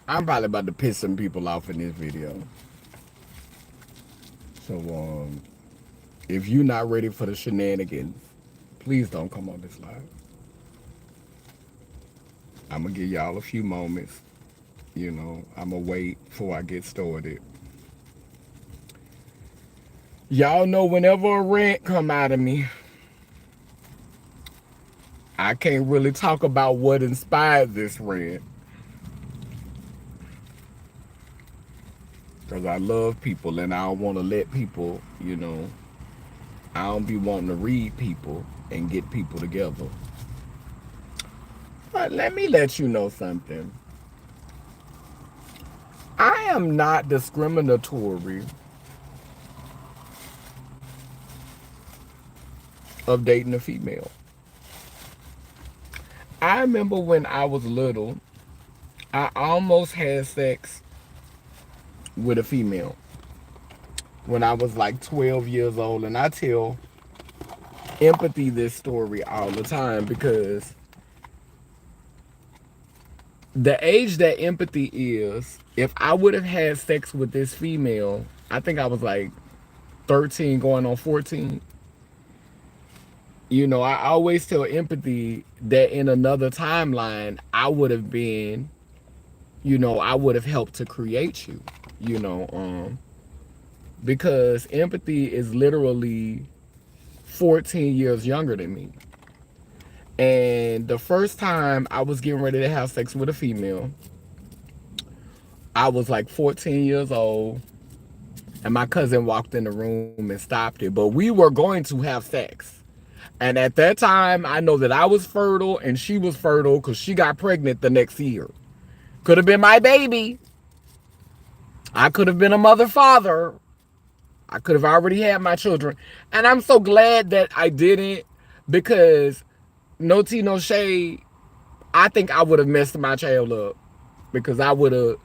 I'm probably about to piss some people off in this video. So, if you're not ready for the shenanigans, please don't come on this live. I'm gonna give y'all a few moments. I'm gonna wait before I get started. Y'all know whenever a rant come out of me, I can't really talk about what inspired this rant because I love people and I don't want to let people, I don't be wanting to read people and get people together. But let me let you know something. I am not discriminatory of dating a female. I remember when I was little, I almost had sex with a female when I was like 12 years old. And I tell Empathy this story all the time because the age that Empathy is, if I would have had sex with this female, I think I was like 13 going on 14. I always tell Empathy that in another timeline, I would have been, I would have helped to create you, because Empathy is literally 14 years younger than me. And the first time I was getting ready to have sex with a female, I was like 14 years old, and my cousin walked in the room and stopped it. But we were going to have sex. And at that time, I know that I was fertile and she was fertile because she got pregnant the next year. Could have been my baby. I could have been a mother, father. I could have already had my children. And I'm so glad that I didn't, because no tea, no shade, I think I would have messed my child up, because I would have,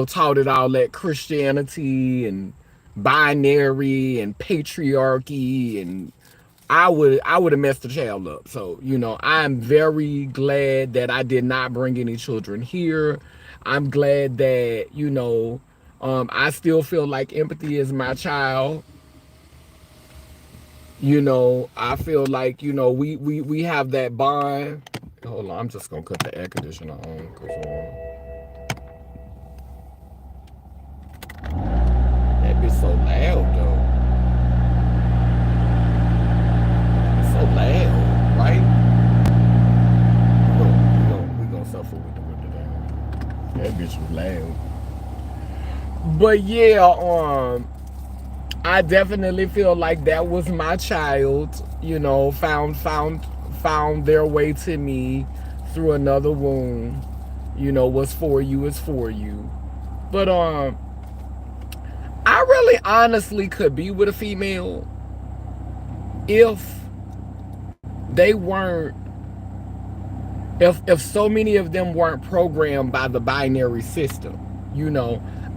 taught it all that Christianity and binary and patriarchy, and I would have messed the child up. So, I'm very glad that I did not bring any children here. I'm glad that, I still feel like Empathy is my child. I feel like, we have that bond. Hold on, I'm just gonna cut the air conditioner on because that bitch so loud though. It's so loud, right? We gonna suffer with the window down. That bitch was loud. But yeah, I definitely feel like that was my child, found their way to me through another womb. What's for you is for you. But I really honestly could be with a female if they weren't if so many of them weren't programmed by the binary system.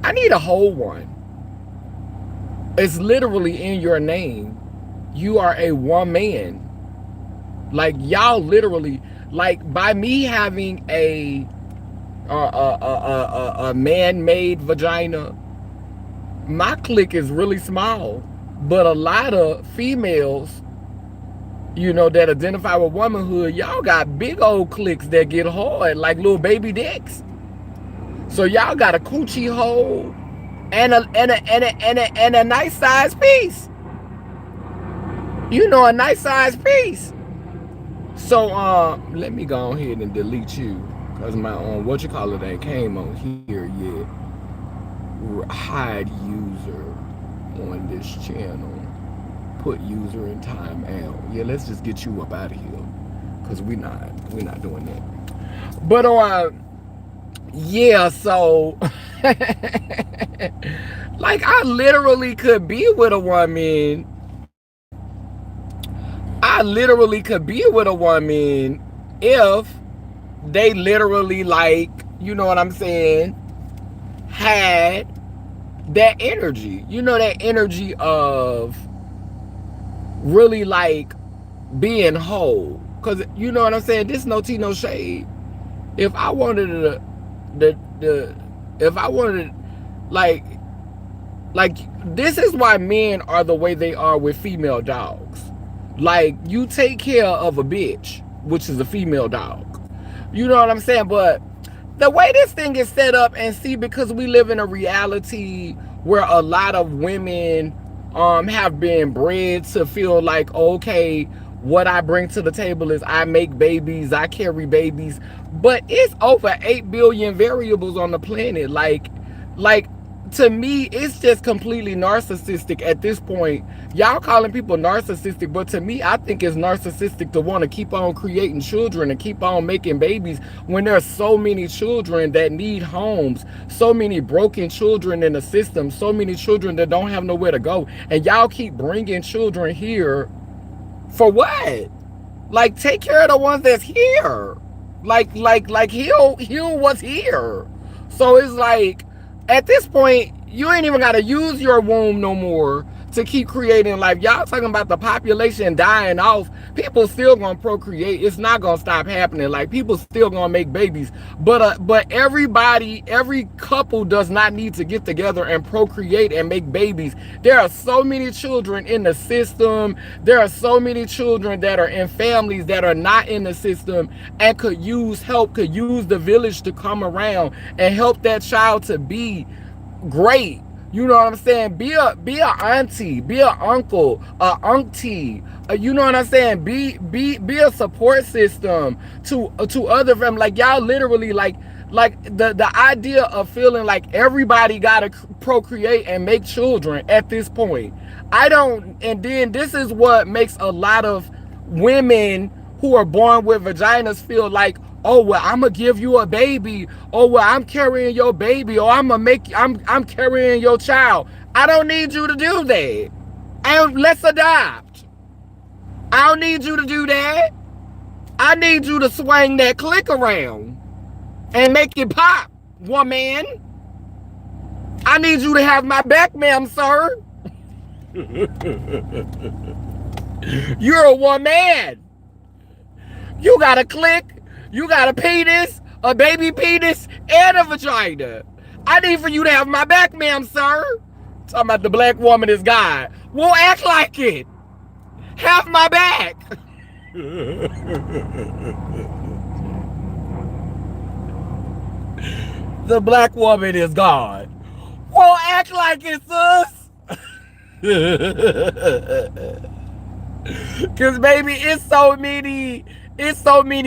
I need a whole one. It's literally in your name. You are a woman. Like, y'all literally, like, by me having a man-made vagina, my clique is really small. But a lot of females, that identify with womanhood, y'all got big old cliques that get hard like little baby dicks. So y'all got a coochie hole and a nice size piece. A nice size piece. So let me go ahead and delete you, because my ain't came on here yet. Hide user on this channel. Put user in timeout. Yeah, let's just get you up out of here, because we're not doing that. But yeah, so like, I literally could be with a woman. I literally could be with a woman if they literally, like, you know what I'm saying, had that energy. That energy of really, like, being whole. Because, you know what I'm saying, this no tea, no shade. If I wanted the If I wanted, like, like this is why men are the way they are with female dogs. Like, you take care of a bitch, which is a female dog. You know what I'm saying? But the way this thing is set up, and see, because we live in a reality where a lot of women have been bred to feel like, okay, what I bring to the table is I make babies, I carry babies, but it's over 8 billion variables on the planet. Like to me, it's just completely narcissistic at this point. Y'all calling people narcissistic, but to me, I think it's narcissistic to want to keep on creating children and keep on making babies when there's so many children that need homes, so many broken children in the system, so many children that don't have nowhere to go, and y'all keep bringing children here for what? Like, take care of the ones that's here. Like heal what's here. So it's like, at this point, you ain't even gotta use your womb no more to keep creating life. Y'all talking about the population dying off. People still gonna procreate. It's not gonna stop happening. Like, people still gonna make babies. But everybody, every couple does not need to get together and procreate and make babies. There are so many children in the system. There are so many children that are in families that are not in the system and could use help, could use the village to come around and help that child to be great. You know what I'm saying? Be a auntie, be a uncle, a auntie. You know what I'm saying? Be a support system to other families. Like, y'all literally, like the idea of feeling like everybody gotta procreate and make children at this point. I don't. And then this is what makes a lot of women who are born with vaginas feel like, oh, well, I'm gonna give you a baby. Oh, well, I'm carrying your baby. Or I'm carrying your child. I don't need you to do that. Let's adopt. I don't need you to do that. I need you to swing that click around and make it pop, woman. I need you to have my back, ma'am, sir. You're a woman. You got a click. You got a penis, a baby penis, and a vagina. I need for you to have my back, ma'am, sir. Talking about the black woman is God. Won't act like it. Have my back. The black woman is God. Won't act like it, sis. Cause baby, it's so many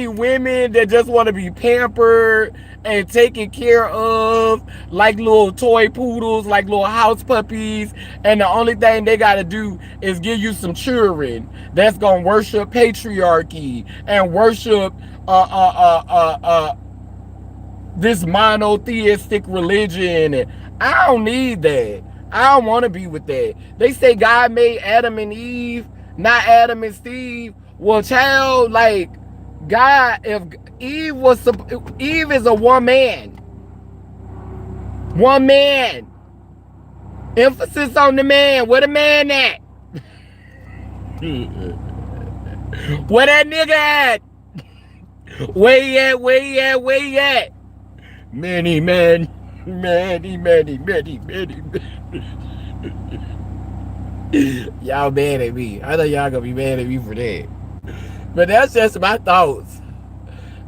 women that just want to be pampered and taken care of like little toy poodles, like little house puppies, and the only thing they gotta do is give you some children that's gonna worship patriarchy and worship this monotheistic religion. And I don't need that. I don't want to be with that. They say God made Adam and Eve, not Adam and Steve. Well, child, like, God, if Eve is a woman. One man. Emphasis on the man. Where the man at? Where that nigga at? Where he at? Where he at? Where he at? Many men. Many. Y'all mad at me. I know y'all gonna be mad at me for that. But that's just my thoughts.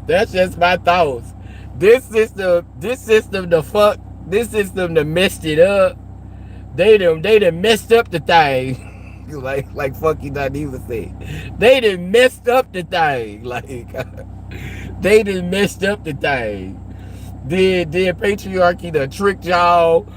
That's just my thoughts. This system that messed it up. They done messed up the thing. like fucking Dineva said. They done messed up the thing. Like, they done messed up the thing. Did patriarchy that tricked y'all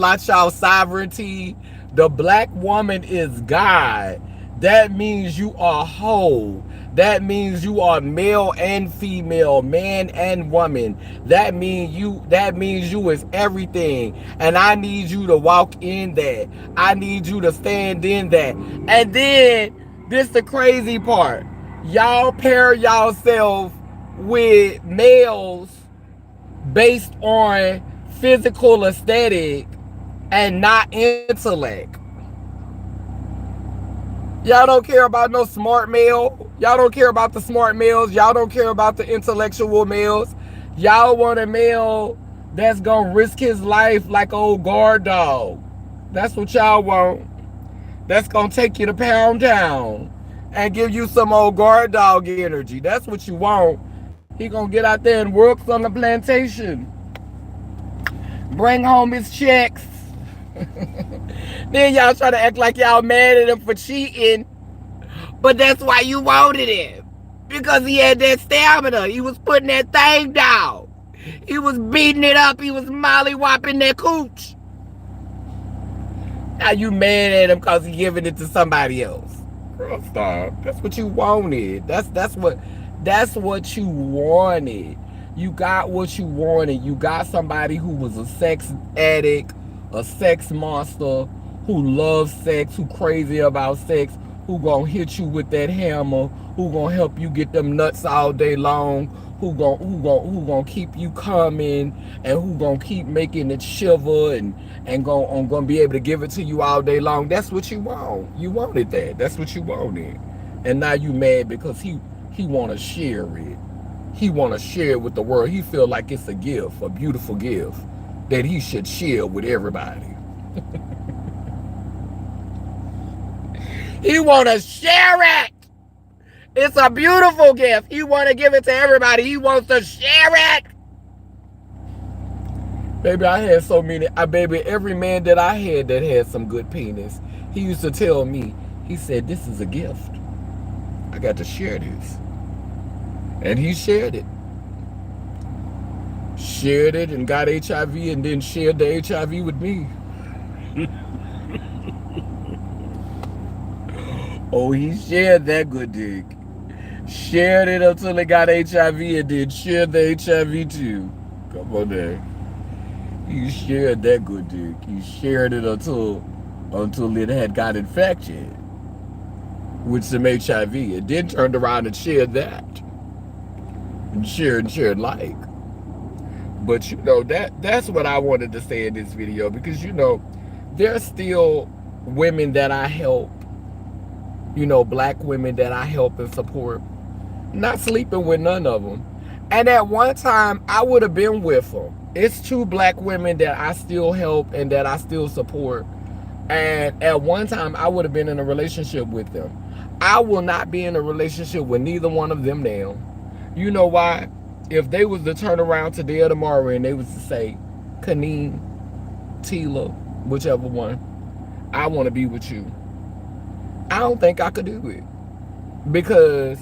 out y'all sovereignty. The black woman is God. That means you are whole. That means you are male and female, man and woman. That means you is everything. And I need you to walk in that. I need you to stand in that. And then this the crazy part. Y'all pair yourself with males based on physical aesthetic and not intellect. Y'all don't care about no smart male. Y'all don't care about the smart males. Y'all don't care about the intellectual males. Y'all want a male that's gonna risk his life like old guard dog. That's what y'all want. That's gonna take you to Pound Town and give you some old guard dog energy. That's what you want. He gonna get out there and work on the plantation. Bring home his checks. Then y'all try to act like y'all mad at him for cheating. But that's why you wanted him. Because he had that stamina. He was putting that thing down. He was beating it up. He was molly-whopping that cooch. Now you mad at him because he giving it to somebody else. Girl, stop. That's what you wanted. That's what you wanted. You got what you wanted. You got somebody who was a sex addict, a sex monster, who loves sex, who crazy about sex, who gonna hit you with that hammer, who gonna help you get them nuts all day long, who gonna keep you coming, and who gonna keep making it shiver and gonna be able to give it to you all day long. That's what you want. You wanted that. That's what you wanted. And now you mad because he wanna share it. He want to share it with the world. He feel like it's a gift, a beautiful gift, that he should share with everybody. He want to share it. It's a beautiful gift. He want to give it to everybody. He wants to share it. Baby, I had so many. Baby, every man that I had that had some good penis, he used to tell me, he said, this is a gift. I got to share this. And he shared it. Shared it and got HIV and then shared the HIV with me. Oh, he shared that good dick. Shared it until he got HIV and then shared the HIV too. Come on there. He shared that good dick. He shared it until it had got infected with some HIV and then turned around and shared that. And shared like. But you know, that's what I wanted to say in this video, because you know, there's still women that I help, you know, black women that I help and support, not sleeping with none of them. And at one time I would have been with them. It's 2 black women that I still help and that I still support, and at one time I would have been in a relationship with them. I will not be in a relationship with neither one of them now. You know why? If they was to turn around today or tomorrow and they was to say, Kaneen, Tila, whichever one, I want to be with you, I don't think I could do it. Because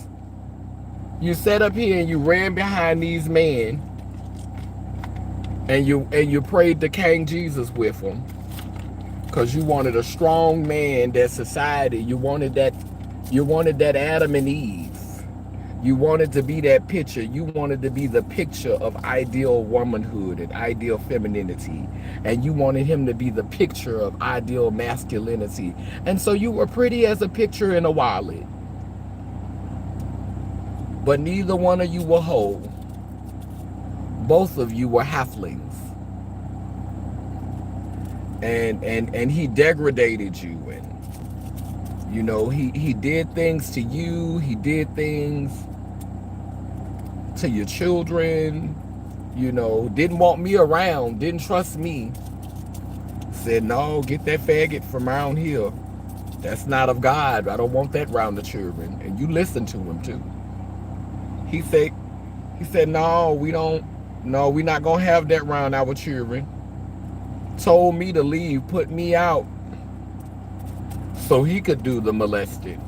you sat up here and you ran behind these men and you prayed to King Jesus with them because you wanted a strong man, that society, you wanted that Adam and Eve. You wanted to be that picture. You wanted to be the picture of ideal womanhood and ideal femininity. And you wanted him to be the picture of ideal masculinity. And so you were pretty as a picture in a wallet. But neither one of you were whole. Both of you were halflings. And he degraded you. And you know, he did things to you. He did things to your children, you know, didn't want me around, didn't trust me. Said, no, get that faggot from around here. That's not of God. I don't want that around the children. And you listened to him too. He said, no, we're not gonna have that around our children. Told me to leave, put me out so he could do the molesting.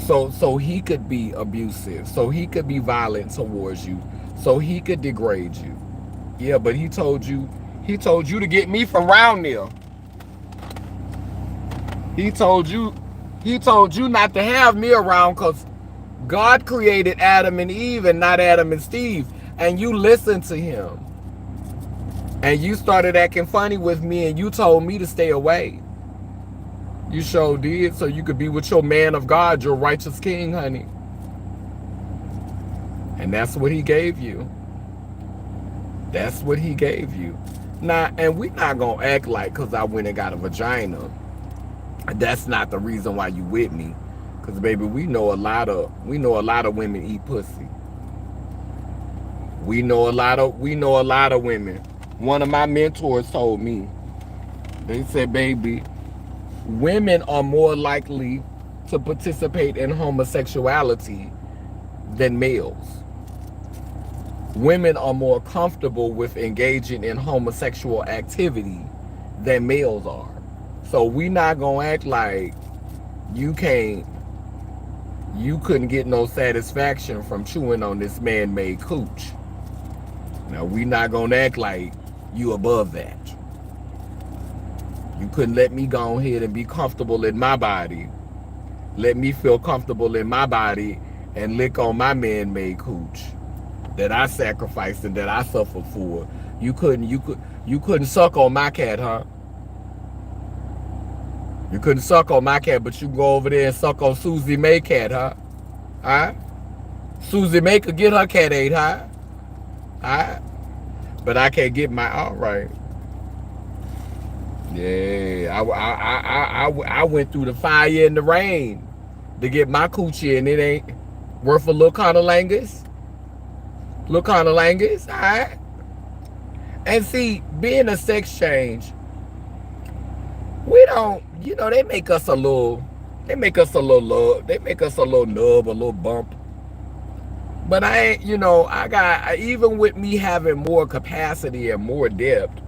So he could be abusive, so he could be violent towards you, so he could degrade you. Yeah, but he told you to get me from around there. He told you not to have me around because God created Adam and Eve and not Adam and Steve. And you listened to him. And you started acting funny with me and you told me to stay away. You sure did, so you could be with your man of God, your righteous king, honey. And that's what he gave you. That's what he gave you. Now, and we're not going to act like because I went and got a vagina, that's not the reason why you with me. Because, baby, we know a lot of women eat pussy. We know a lot of women. One of my mentors told me, they said, baby, women are more likely to participate in homosexuality than males. Women are more comfortable with engaging in homosexual activity than males are. So we not gonna act like you can't you couldn't get no satisfaction from chewing on this man-made cooch. Now we not gonna act like you above that. You couldn't let me go ahead and be comfortable in my body. Let me feel comfortable in my body and lick on my man-made cooch that I sacrificed and that I suffered for. You couldn't suck on my cat, huh? You couldn't suck on my cat, but you go over there and suck on Susie Mae cat, huh? Huh? Susie Mae could get her cat ate, huh? Huh? But I can't get my all right. Yeah, I went through the fire and the rain to get my coochie, and it ain't worth a little conolangus. Little conolangus, all right? And see, being a sex change, we don't, they make us a little, love, they make us a little nub, a little bump. But I ain't, even with me having more capacity and more depth,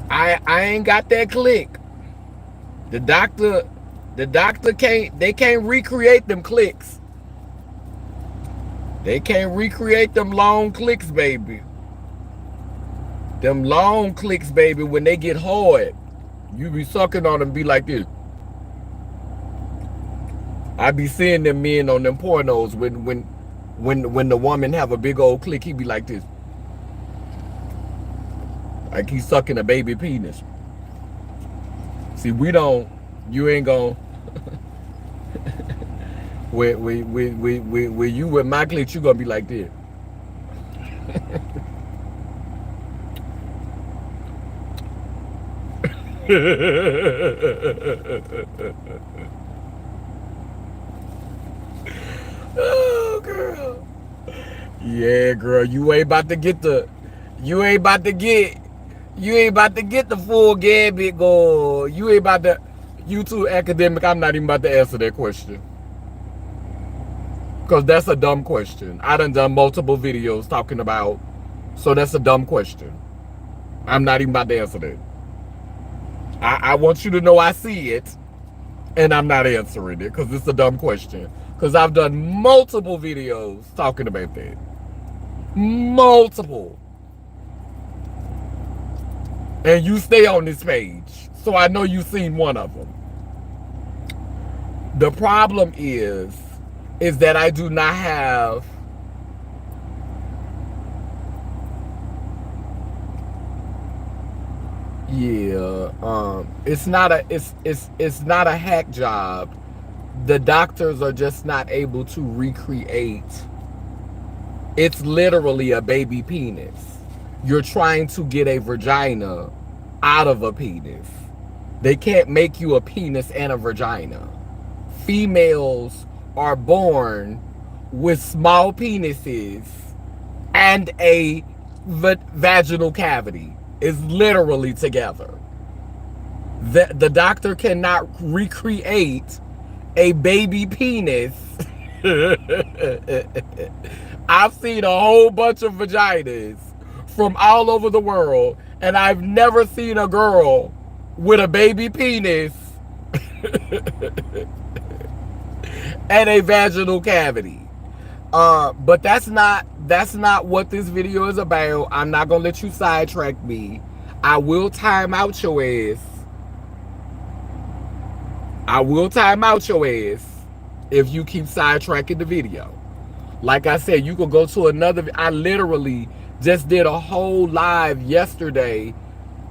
I ain't got that click. The doctor can't recreate them clicks. They can't recreate them long clicks, baby. Them long clicks, baby, when they get hard, you be sucking on them, be like this. I be seeing them men on them pornos when the woman have a big old click, he be like this. Like he's sucking a baby penis. See, you ain't gonna when you with my click, you gonna be like this. Oh, girl. Yeah, girl, you ain't about to get the full gambit, go. You too academic. I'm not even about to answer that question. Because that's a dumb question. I done multiple videos talking about, so that's a dumb question. I'm not even about to answer that. I want you to know I see it, and I'm not answering it because it's a dumb question. Because I've done multiple videos talking about that. Multiple. And you stay on this page, so I know you've seen one of them. The problem is that I do not have it's not a hack job. The doctors are just not able to recreate. It's literally a baby penis. You're trying to get a vagina out of a penis. They can't make you a penis and a vagina. Females are born with small penises and a vaginal cavity. It's literally together. The doctor cannot recreate a baby penis. I've seen a whole bunch of vaginas from all over the world, and I've never seen a girl with a baby penis and a vaginal cavity. But that's not what this video is about. I'm not gonna let you sidetrack me. I will time out your ass. If you keep sidetracking the video. Like I said, you could go to another. I literally just did a whole live yesterday,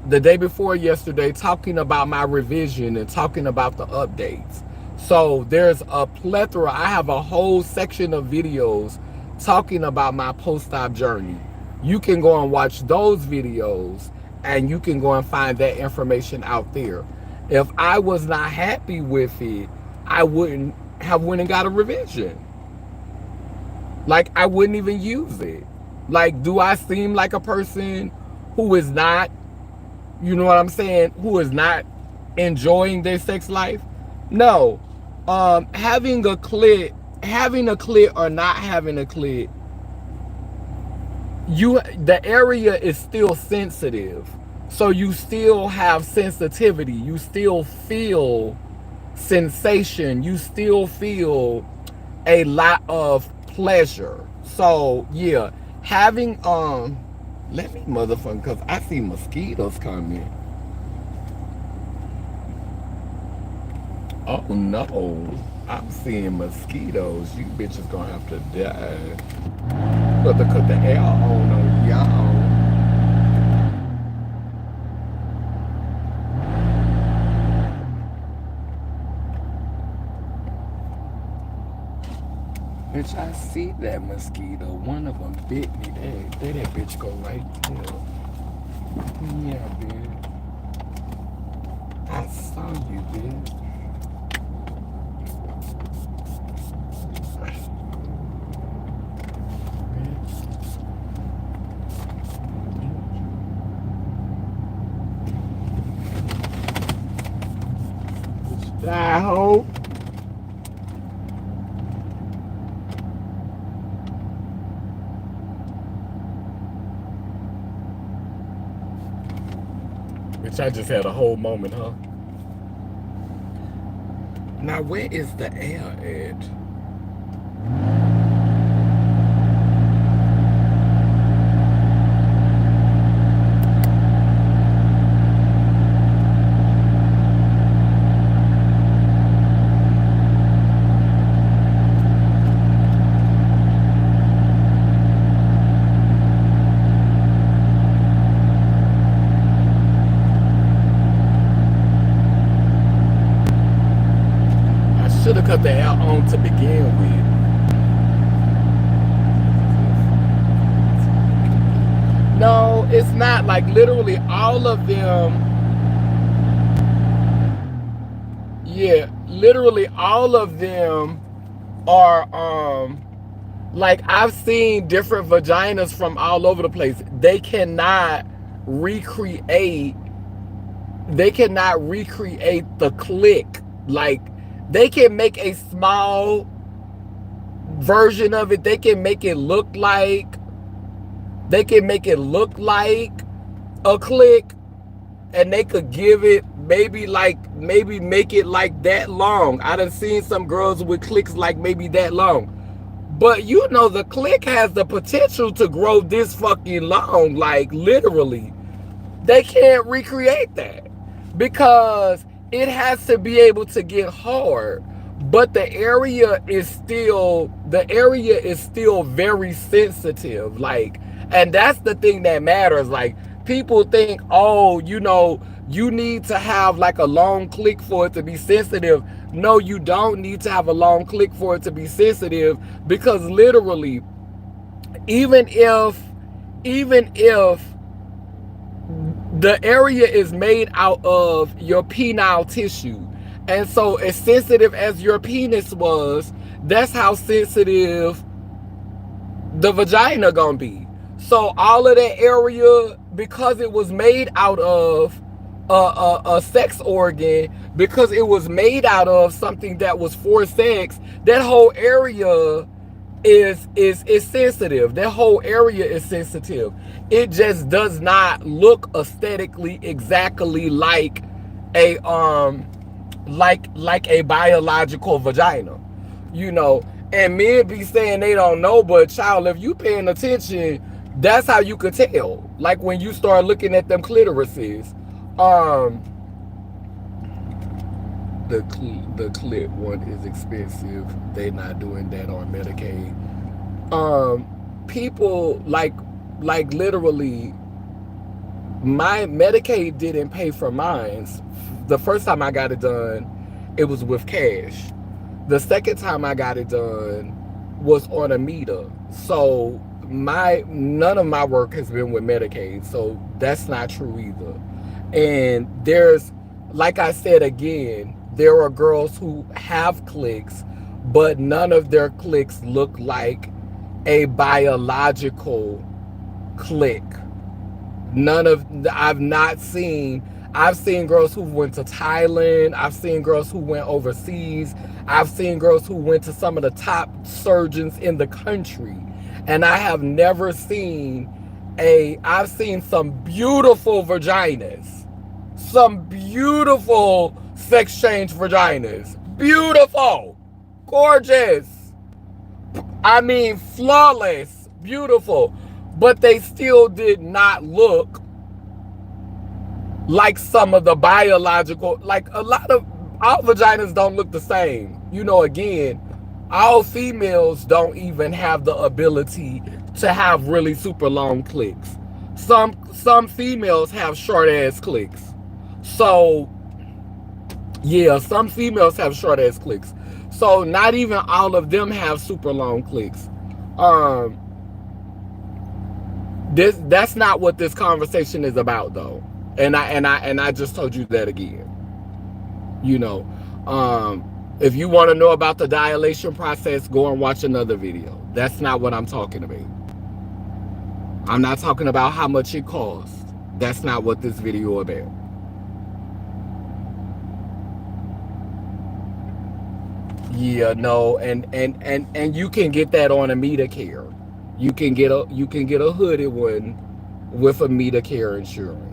the day before yesterday, talking about my revision and talking about the updates. So there's a plethora. I have a whole section of videos talking about my post-op journey. You can go and watch those videos, and you can go and find that information out there. If I was not happy with it, I wouldn't have went and got a revision. Like, I wouldn't even use it. Like, do I seem like a person who is not, you know what I'm saying, who is not enjoying their sex life? No. Having a clit or not having a clit, the area is still sensitive. So you still have sensitivity. You still feel sensation. You still feel a lot of pleasure. So yeah, having let me motherfucker, cause I see mosquitoes coming. Oh no, I'm seeing mosquitoes. You bitches gonna have to die. But to cut the air on y'all. Bitch, I see that mosquito. One of them bit me. There that bitch go right there. Yeah, bitch. I saw you, bitch. I hope. Bitch, I just had a whole moment, huh? Now, where is the air at? I should have cut the air on to begin with. No, it's not. Like, literally all of them, yeah, literally all of them are like, I've seen different vaginas from all over the place. Recreate they cannot recreate the click. Like, they can make a small version of it. They can make it look like a click, and they could give it maybe make it like that long. I done seen some girls with clicks like maybe that long. But you know, the click has the potential to grow this fucking long, like literally. They can't recreate that because it has to be able to get hard. But the area is still very sensitive. Like, and that's the thing that matters. Like, people think, oh, you need to have like a long click for it to be sensitive. No, you don't need to have a long click for it to be sensitive, because literally, even if the area is made out of your penile tissue, and so as sensitive as your penis was, that's how sensitive the vagina gonna be. So all of that area, because it was made out of a sex organ, because it was made out of something that was for sex, that whole area is sensitive. That whole area is sensitive. It just does not look aesthetically exactly like a like a biological vagina, you know. And men be saying they don't know, but child, if you paying attention, that's how you could tell. Like, when you start looking at them clitorises. Um, the clit one is expensive. They not doing that on Medicaid. People like literally, my Medicaid didn't pay for mine. The first time I got it done, it was with cash. The second time I got it done was on a meter. So my none of my work has been with Medicaid. So that's not true either. And there's, like I said again, there are girls who have clicks, but none of their clicks look like a biological click. I've not seen, I've seen girls who went to Thailand. I've seen girls who went overseas. I've seen girls who went to some of the top surgeons in the country. And I have never seen I've seen some beautiful vaginas. Some beautiful sex change vaginas. Beautiful. Gorgeous. I mean, flawless. Beautiful. But they still did not look like some of the biological, like a lot of, our vaginas don't look the same. You know, again, all females don't even have the ability to have really super long clicks. Some females have short ass clicks. So yeah, some females have short ass clicks. So not even all of them have super long clicks. Um that's not what this conversation is about though. And I just told you that again. You know, if you want to know about the dilation process, go and watch another video. That's not what I'm talking about. I'm not talking about how much it costs. That's not what this video about. Yeah, no, and you can get that on a meter care. You can get a hooded one with a meter care insurance.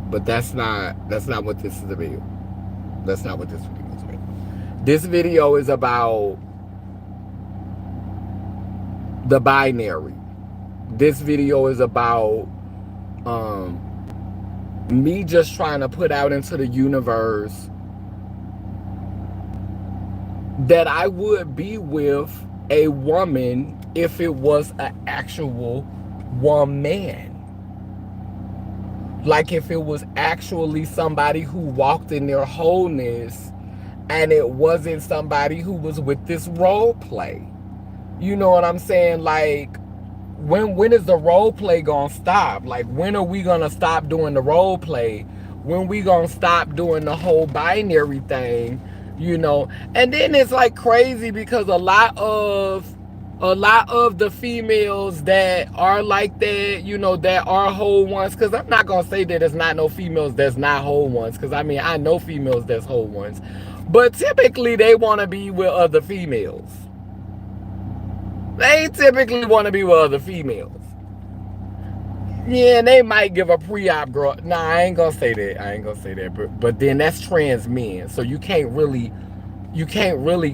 But that's not what this is about. That's not what this video is about. This video is about the binary. This video is about me just trying to put out into the universe that I would be with a woman if it was an actual woman. Like if it was actually somebody who walked in their wholeness and it wasn't somebody who was with this role play. You know what I'm saying? Like, when is the role play gonna stop? Like, when are we gonna stop doing the role play? When we gonna stop doing the whole binary thing? You know? And then it's like crazy because a lot of the females that are like that, you know, that are whole ones, because I'm not gonna say that there's not no females that's not whole ones, because I mean I know females that's whole ones, but typically they want to be with other females. They typically want to be with other females. Yeah, and they might give a pre-op girl. Nah, I ain't gonna say that. I ain't gonna say that. But then that's trans men, so you can't really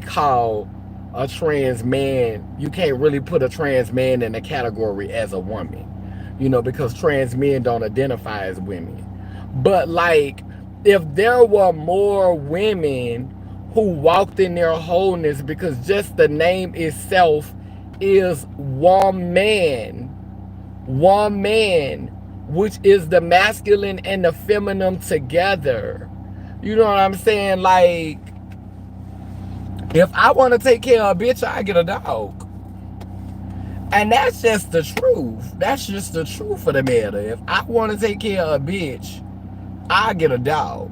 call a trans man. You can't really put a trans man in a category as a woman, you know, because trans men don't identify as women. But like, if there were more women who walked in their wholeness, because just the name itself is woman, which is the masculine and the feminine together. You know what I'm saying? Like, if I want to take care of a bitch, I get a dog. And that's just the truth. That's just the truth of the matter. If I want to take care of a bitch, I get a dog.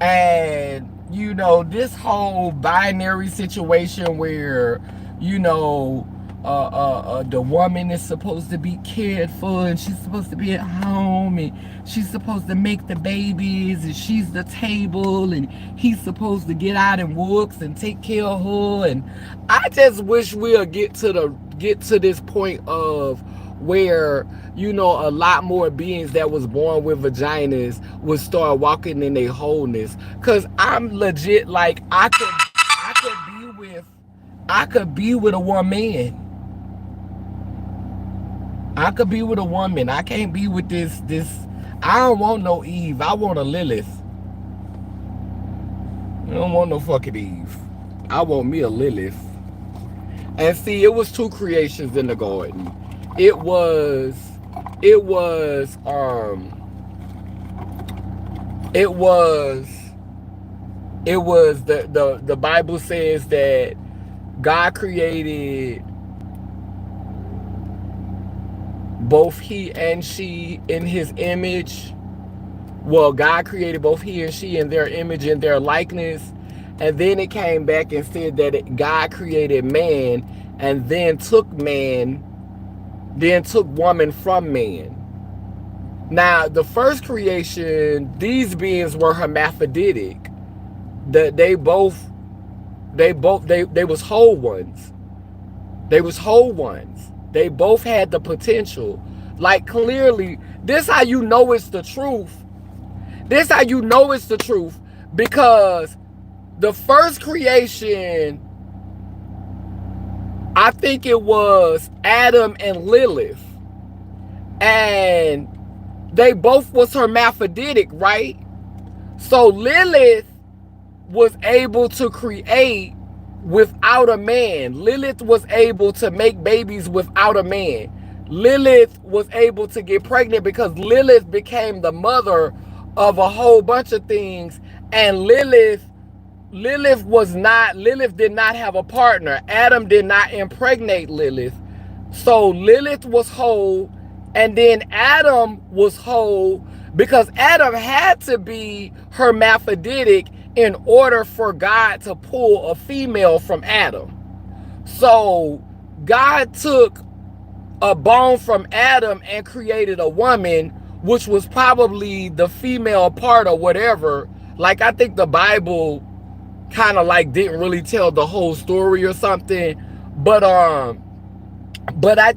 And, you know, this whole binary situation where, you know, the woman is supposed to be cared for and she's supposed to be at home and she's supposed to make the babies and she's the table and he's supposed to get out and works and take care of her. And I just wish we'll get to this point of where, you know, a lot more beings that was born with vaginas would start walking in their wholeness. Cause I'm legit, like, I could be with a woman. I could be with a woman. I can't be with this. I don't want no Eve. I want a Lilith. I don't want no fucking Eve. I want me a Lilith. And see, it was two creations in the garden. It was the Bible says that God created both he and she in his image. Well, God created both he and she in their image and their likeness. And then it came back and said that God created man and then took woman from man. Now, the first creation, these beings were hermaphroditic. They was whole ones. They was whole ones. They both had the potential. Like, clearly, this how you know it's the truth. This how you know it's the truth, because the first creation, I think it was Adam and Lilith, and they both was hermaphroditic, right? So Lilith was able to create without a man. Lilith was able to make babies without a man. Lilith was able to get pregnant because Lilith became the mother of a whole bunch of things. And Lilith did not have a partner. Adam did not impregnate Lilith. So Lilith was whole, and then Adam was whole because Adam had to be hermaphroditic in order for God to pull a female from Adam. So God took a bone from Adam and created a woman, which was probably the female part or whatever. Like, I think the Bible kind of like didn't really tell the whole story or something, but I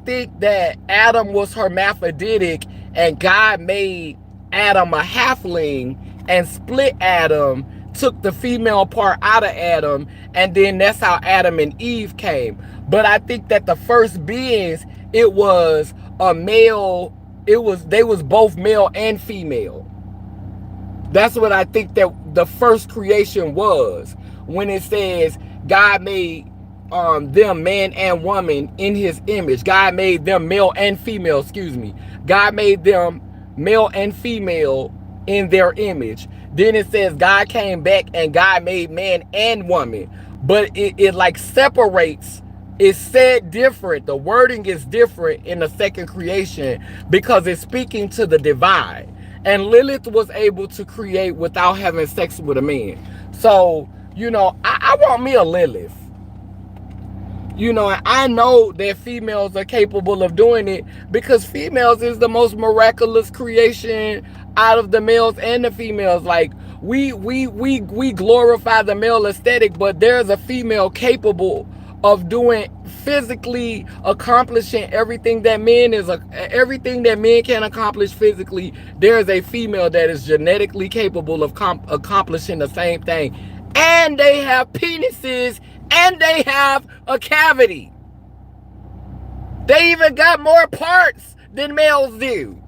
think that Adam was hermaphroditic, and God made Adam a halfling and split Adam, took the female part out of Adam, and then that's how Adam and Eve came. But I think that the first beings, it was a male, they was both male and female. That's what I think that the first creation was, when it says God made them man and woman in his image. God made them male and female, God made them male and female in their image. Then it says God came back and God made man and woman. But it like separates. It's said different. The wording is different in the second creation because it's speaking to the divine. And Lilith was able to create without having sex with a man. So, I want me a Lilith. I know that females are capable of doing it because females is the most miraculous creation out of the males and the females. Like, we glorify the male aesthetic, but there's a female capable of doing, physically accomplishing everything that men can accomplish physically. There's a female that is genetically capable of accomplishing the same thing, and they have penises, and they have a cavity. They even got more parts than males do.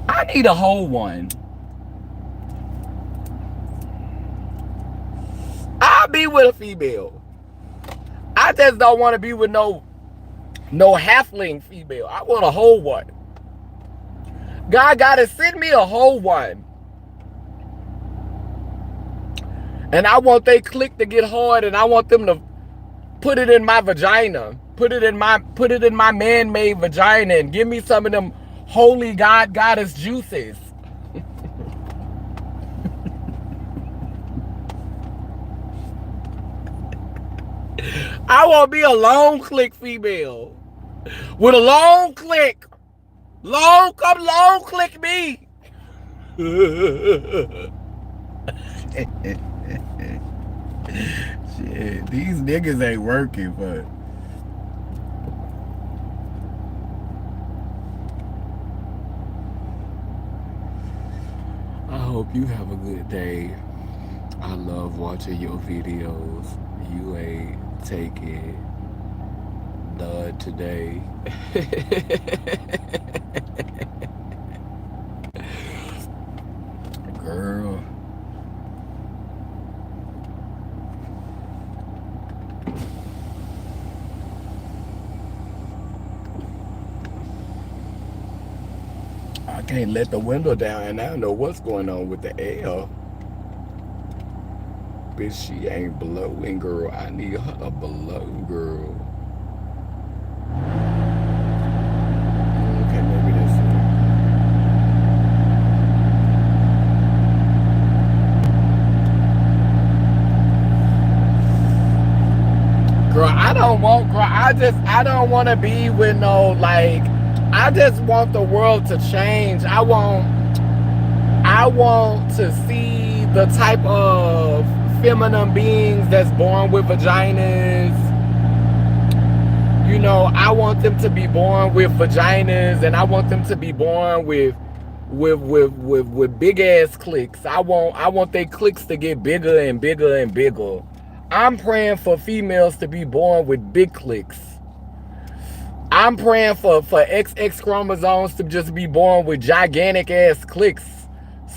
I need a whole one. I'll be with a female. I just don't want to be with no halfling female. I want a whole one. God gotta send me a whole one. And I want they click to get hard, and I want them to put it in my vagina. Put it in my man-made vagina, and give me some of them holy goddess juices. I want to be a long click female. With a long click. Long click me. Shit, these niggas ain't working, but I hope you have a good day. I love watching your videos. You ain't taking none today. Girl. I can't let the window down, and I don't know what's going on with the air. Bitch, she ain't blowing, girl. I need her to blow, girl. Okay, maybe that's it. Girl, I I don't want to be with no, like, I just want the world to change. I want to see the type of feminine beings that's born with vaginas. You know, I want them to be born with vaginas, and I want them to be born with big ass clicks. I want their clicks to get bigger and bigger and bigger. I'm praying for females to be born with big clicks. I'm praying for XX chromosomes to just be born with gigantic ass clicks.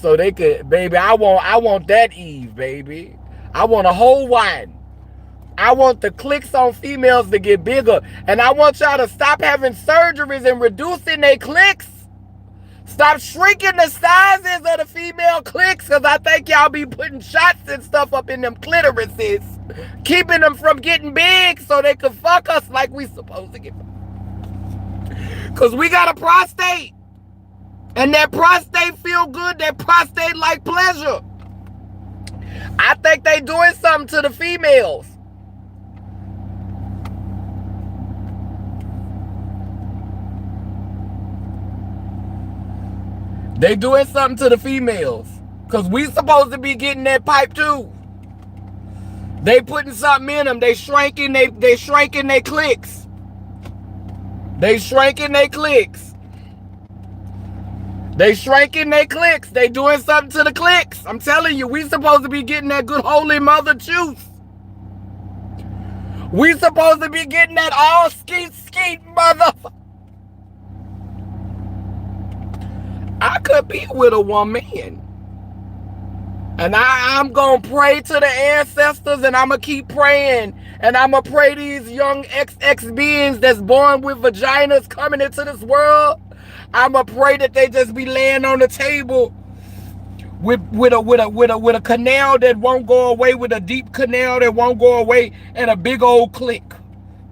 So they could, baby, I want that Eve, baby. I want a whole one. I want the clicks on females to get bigger. And I want y'all to stop having surgeries and reducing their clicks. Stop shrinking the sizes of the female clicks, because I think y'all be putting shots and stuff up in them clitorises, keeping them from getting big so they can fuck us like we supposed to get. Because we got a prostate. And that prostate feel good. That prostate like pleasure. I think they doing something to the females. They doing something to the females. Because we supposed to be getting that pipe too. They putting something in them. They shrinking their clicks. They shrinking their clicks. They shrinking their clicks. They doing something to the clicks. I'm telling you, we supposed to be getting that good holy mother juice. We supposed to be getting that all skeet motherfucker. I could be with a woman. And I'm going to pray to the ancestors, and I'm going to keep praying. And I'm going to pray these young XX beings that's born with vaginas coming into this world. I'm going to pray that they just be laying on the table with a canal that won't go away, with a deep canal that won't go away, and a big old click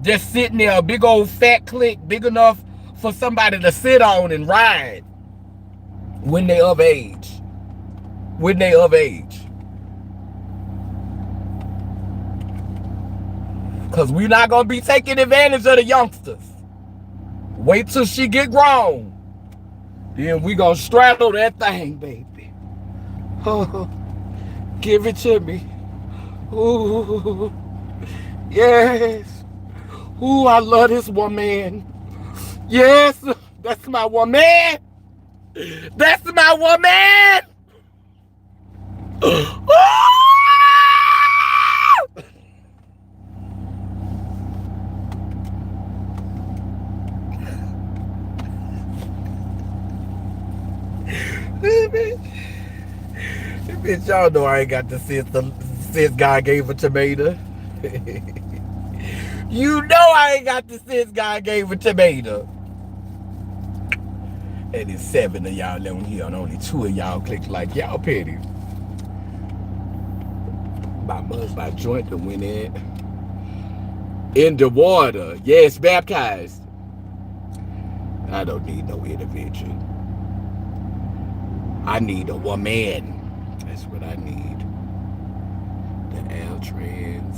just sitting there, a big old fat click, big enough for somebody to sit on and ride when they of age. When they of age. Because we're not going to be taking advantage of the youngsters. Wait till she get grown. Then we going to straddle that thing, baby. Oh, give it to me. Ooh, yes. Ooh, I love this woman. Yes, that's my woman. That's my woman. Bitch, y'all know I ain't got the sense God gave a tomato. You know I ain't got the sense God gave a tomato. And it's 7 of y'all on here, and only 2 of y'all clicked like y'all petty. My joint that went in the water. Yes, baptized. I don't need no intervention. I need a woman. That's what I need. The atrazine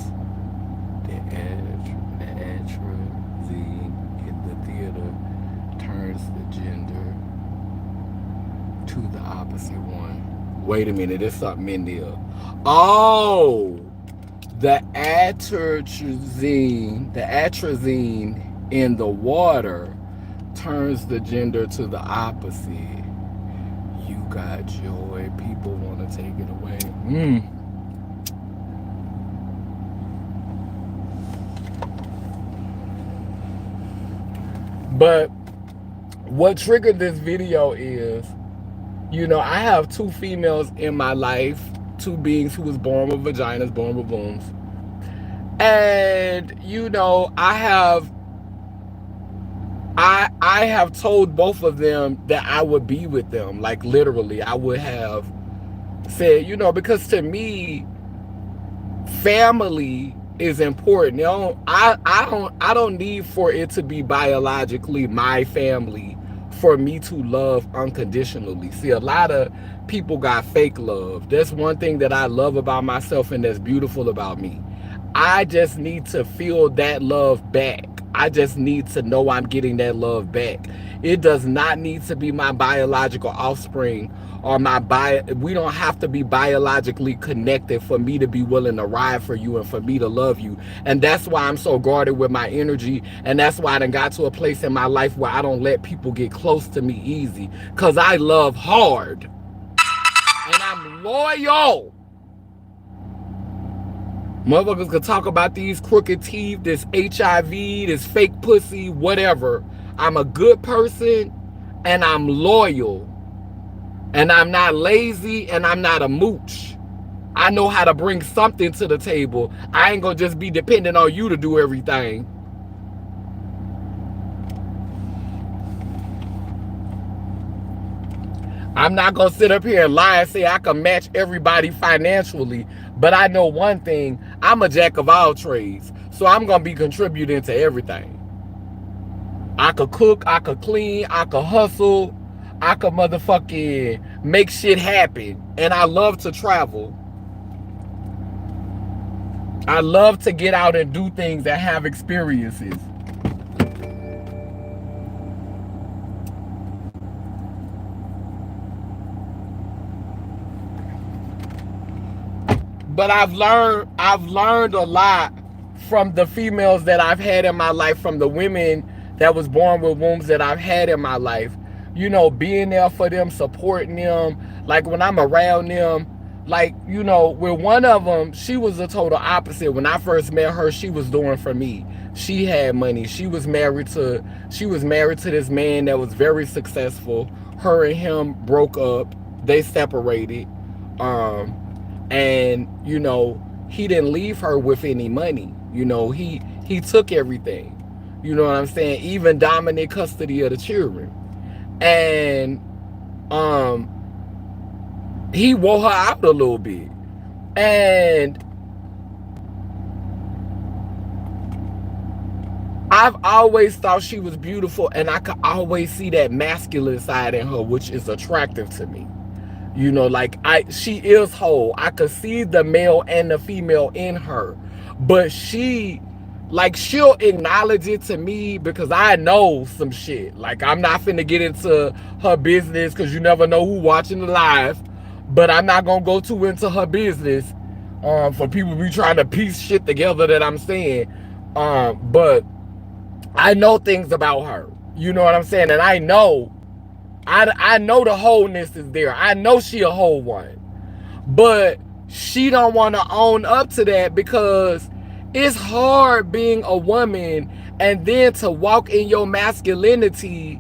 in the theater turns the gender to the opposite one. Wait a minute, there's something in there. Oh, the atrazine in the water turns the gender to the opposite. You got joy. People want to take it away. But what triggered this video is, you know, I have 2 females in my life, 2 beings who was born with vaginas, born with wombs. And, you know, I have told both of them that I would be with them. Like, literally, I would have said, you know, because to me, family is important. You know, I don't need for it to be biologically my family for me to love unconditionally. See, a lot of people got fake love. That's one thing that I love about myself, and that's beautiful about me. I just need to feel that love back. I just need to know I'm getting that love back. It does not need to be my biological offspring or we don't have to be biologically connected for me to be willing to ride for you and for me to love you. And that's why I'm so guarded with my energy, and that's why I done got to a place in my life where I don't let people get close to me easy, because I love hard and I'm loyal. Motherfuckers could talk about these crooked teeth, this HIV, this fake pussy, whatever. I'm a good person and I'm loyal. And I'm not lazy and I'm not a mooch. I know how to bring something to the table. I ain't gonna just be dependent on you to do everything. I'm not gonna sit up here and lie and say I can match everybody financially, but I know one thing, I'm a jack of all trades. So I'm gonna be contributing to everything. I could cook, I could clean, I could hustle, I could motherfucking make shit happen. And I love to travel. I love to get out and do things and have experiences. But I've learned a lot from the females that I've had in my life, from the women that was born with wombs that I've had in my life. You know, being there for them, supporting them. Like when I'm around them, like, you know, with one of them, she was the total opposite. When I first met her, she was doing for me. She had money. She was married to this man that was very successful. Her and him broke up. They separated. And you know, he didn't leave her with any money. You know, he took everything. You know what I'm saying? Even dominant custody of the children. And he wore her out a little bit. And I've always thought she was beautiful, and I could always see that masculine side in her, which is attractive to me. You know, like she is whole. I could see the male and the female in her. But she'll acknowledge it to me because I know some shit. Like, I'm not finna get into her business because you never know who watching the live. But I'm not gonna go too into her business for people to be trying to piece shit together that I'm saying. But I know things about her. You know what I'm saying? And I know the wholeness is there. I know she a whole one. But she don't want to own up to that because it's hard being a woman and then to walk in your masculinity.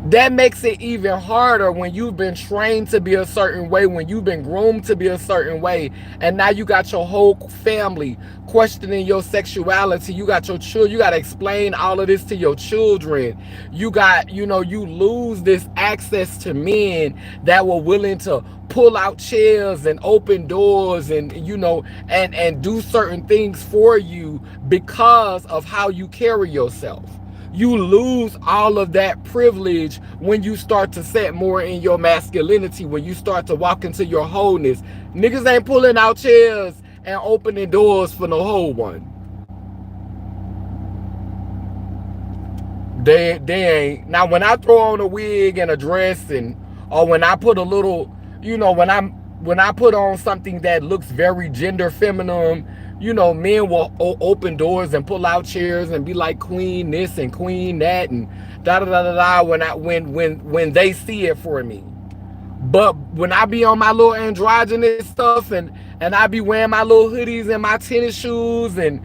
That makes it even harder when you've been trained to be a certain way, when you've been groomed to be a certain way, and now you got your whole family questioning your sexuality. You got your children, you got to explain all of this to your children. You got, you know, you lose this access to men that were willing to pull out chairs and open doors and, you know, and do certain things for you because of how you carry yourself. You lose all of that privilege when you start to set more in your masculinity, when you start to walk into your wholeness. Niggas ain't pulling out chairs and opening doors for no whole one. They ain't. Now, when I throw on a wig and a dress, or when I put a little, you know, when I put on something that looks very gender feminine, you know, men will open doors and pull out chairs and be like, queen this and queen that and da da da da da when they see it for me. But when I be on my little androgynous stuff and I be wearing my little hoodies and my tennis shoes and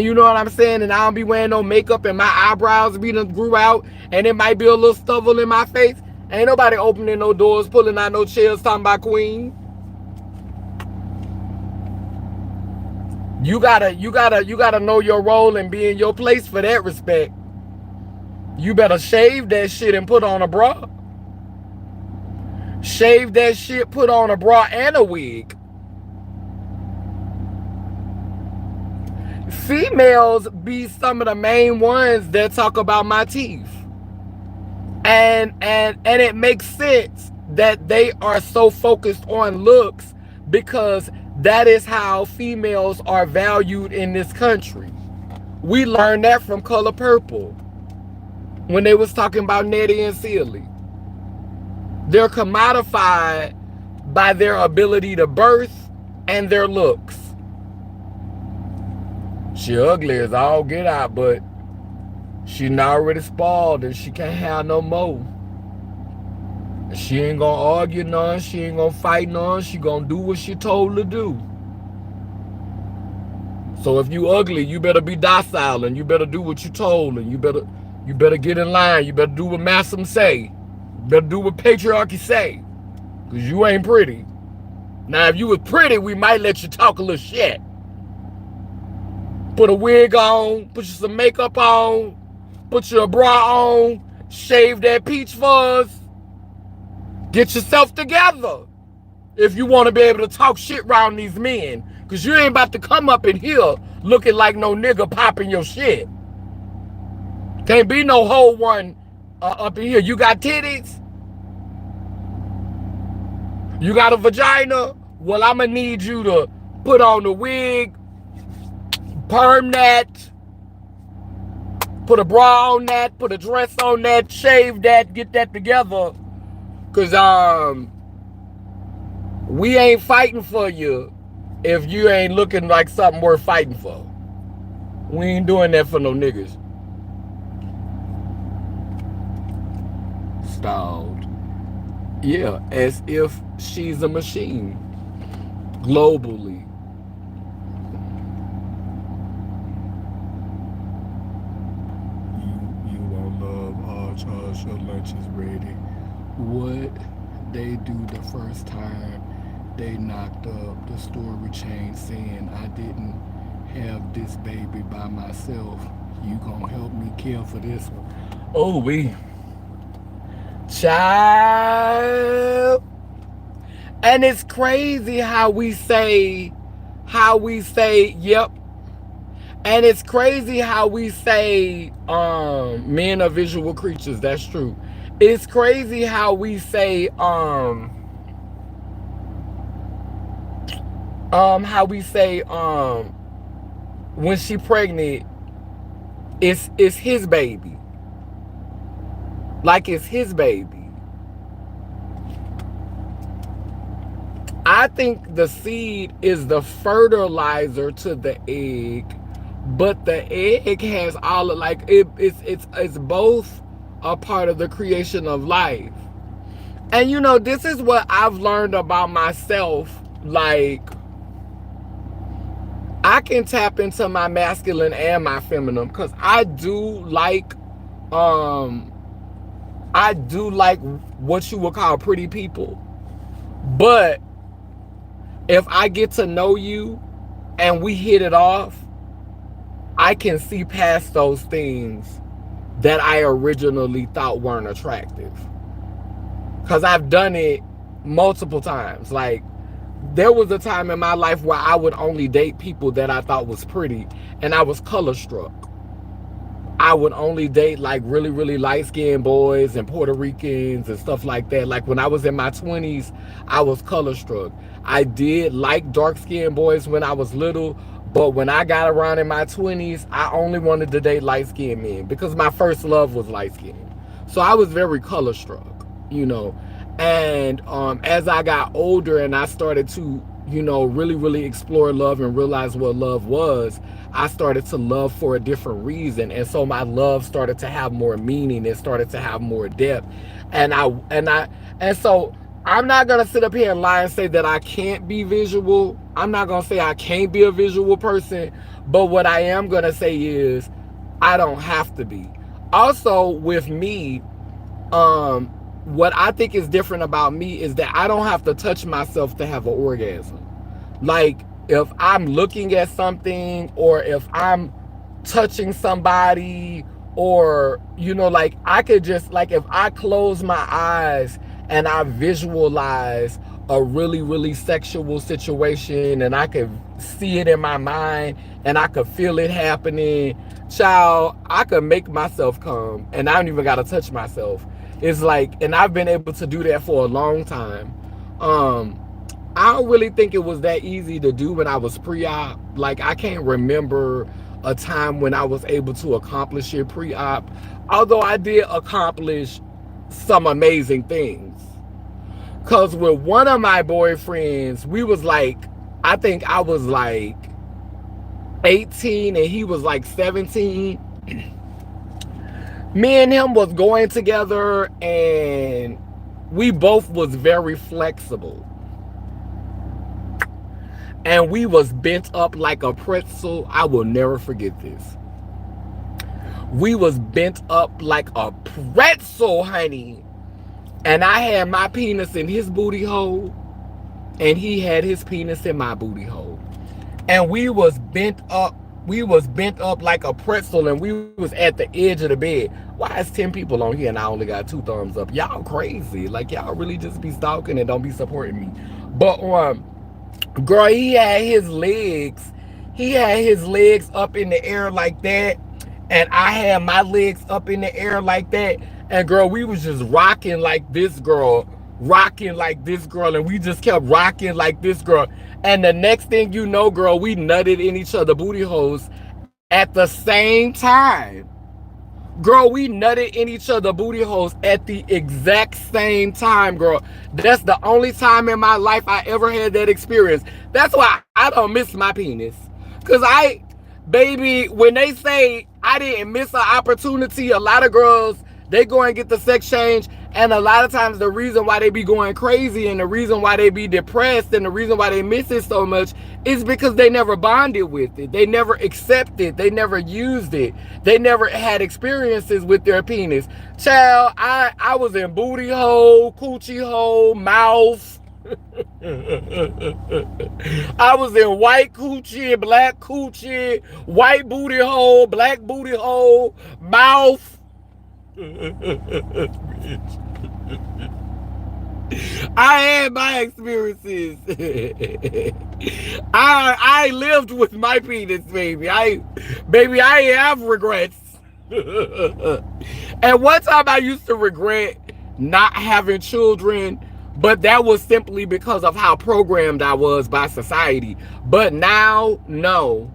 you know what I'm saying, and I don't be wearing no makeup and my eyebrows be done grew out and it might be a little stubble in my face, ain't nobody opening no doors, pulling out no chairs talking about queen. You gotta know your role and be in your place for that respect. You better shave that shit and put on a bra. Shave that shit, put on a bra and a wig. Females be some of the main ones that talk about my teeth. And it makes sense that they are so focused on looks because that is how females are valued in this country. We learned that from Color Purple when they was talking about Nettie and Sealy. They're commodified by their ability to birth and their looks. She ugly as all get out, but she already spoiled and she can't have no more. She ain't gonna argue none, she ain't gonna fight none, she gonna do what she told to do. So if you ugly, you better be docile and you better do what you told and you better get in line, you better do what Massam say. You better do what patriarchy say. Cause you ain't pretty. Now if you was pretty, we might let you talk a little shit. Put a wig on, put you some makeup on, put your bra on, shave that peach fuzz. Get yourself together if you want to be able to talk shit around these men. Because you ain't about to come up in here looking like no nigga popping your shit. Can't be no whole one up in here. You got titties? You got a vagina? Well, I'm going to need you to put on the wig, perm that, put a bra on that, put a dress on that, shave that, get that together. Because we ain't fighting for you if you ain't looking like something worth fighting for. We ain't doing that for no niggas. Stalled. Yeah, as if she's a machine. Globally. You won't love all Charles, your lunch is ready. What they do the first time they knocked up the story chain saying I didn't have this baby by myself. You gonna help me care for this one? Oh, we child. And it's crazy how we say, yep. And it's crazy how we say men are visual creatures. That's true. It's crazy how we say when she pregnant, it's his baby. Like it's his baby. I think the seed is the fertilizer to the egg, but the egg has all of it's both a part of the creation of life. And you know, this is what I've learned about myself. Like, I can tap into my masculine and my feminine because I do like what you would call pretty people. But if I get to know you and we hit it off, I can see past those things that I originally thought weren't attractive. Because I've done it multiple times. Like, there was a time in my life where I would only date people that I thought was pretty, and I was color struck. I would only date like really, really light-skinned boys and Puerto Ricans and stuff like that. Like when I was in my 20s, I was color struck. I did like dark-skinned boys when I was little, but when I got around in my 20s, I only wanted to date light-skinned men because my first love was light-skinned. So I was very color struck, you know. And as I got older and I started to, you know, really, really explore love and realize what love was, I started to love for a different reason. And so my love started to have more meaning. It started to have more depth. And so I'm not going to sit up here and lie and say that I can't be visual. I'm not going to say I can't be a visual person. But what I am going to say is I don't have to be. Also, with me, what I think is different about me is that I don't have to touch myself to have an orgasm. Like, if I'm looking at something or if I'm touching somebody or, you know, like I could just, like if I close my eyes and I visualize a really, really sexual situation and I could see it in my mind and I could feel it happening, child, I could make myself come and I don't even got to touch myself. It's like, and I've been able to do that for a long time. I don't really think it was that easy to do when I was pre-op. Like, I can't remember a time when I was able to accomplish it pre-op, although I did accomplish some amazing things. Cause with one of my boyfriends, we was like, I think I was like 18 and he was like 17. Me and him was going together and we both was very flexible. And we was bent up like a pretzel. I will never forget this. We was bent up like a pretzel, honey. And I had my penis in his booty hole. And he had his penis in my booty hole. And we was bent up. We was bent up like a pretzel. And we was at the edge of the bed. Why is 10 people on here and I only got 2 thumbs up? Y'all crazy. Like, y'all really just be stalking and don't be supporting me. But, girl, he had his legs up in the air like that, and I had my legs up in the air like that, and girl, we was just rocking like this, girl, and we just kept rocking like this, girl, and the next thing you know, girl, we nutted in each other booty holes at the same time. Girl, we nutted in each other booty holes at the exact same time, girl. That's the only time in my life I ever had that experience. That's why I don't miss my penis. Because baby, when they say I didn't miss an opportunity, a lot of girls, they go and get the sex change. And a lot of times the reason why they be going crazy and the reason why they be depressed and the reason why they miss it so much is because they never bonded with it. They never accepted. They never used it. They never had experiences with their penis. Child, I was in booty hole, coochie hole, mouth. I was in white coochie, black coochie, white booty hole, black booty hole, mouth. I had my experiences. I lived with my penis, baby. I have regrets. And one time I used to regret not having children, but that was simply because of how programmed I was by society. But now, no.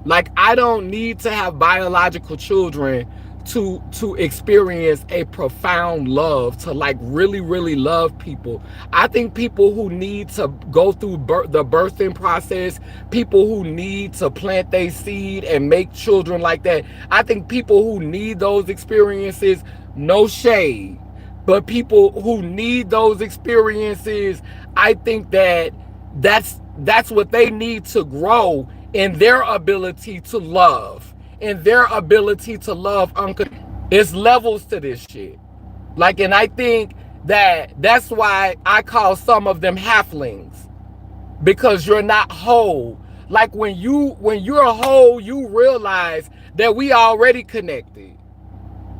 Like, I don't need to have biological children to experience a profound love, to like really, really love people. I think people who need to go through the birthing process, people who need to plant their seed and make children like that, I think people who need those experiences, no shade, but people who need those experiences, I think that's what they need to grow in their ability to love. In their ability to love unconditionally. It's levels to this shit. Like, and I think that's why I call some of them halflings. Because you're not whole. Like when you're whole, you realize that we already connected.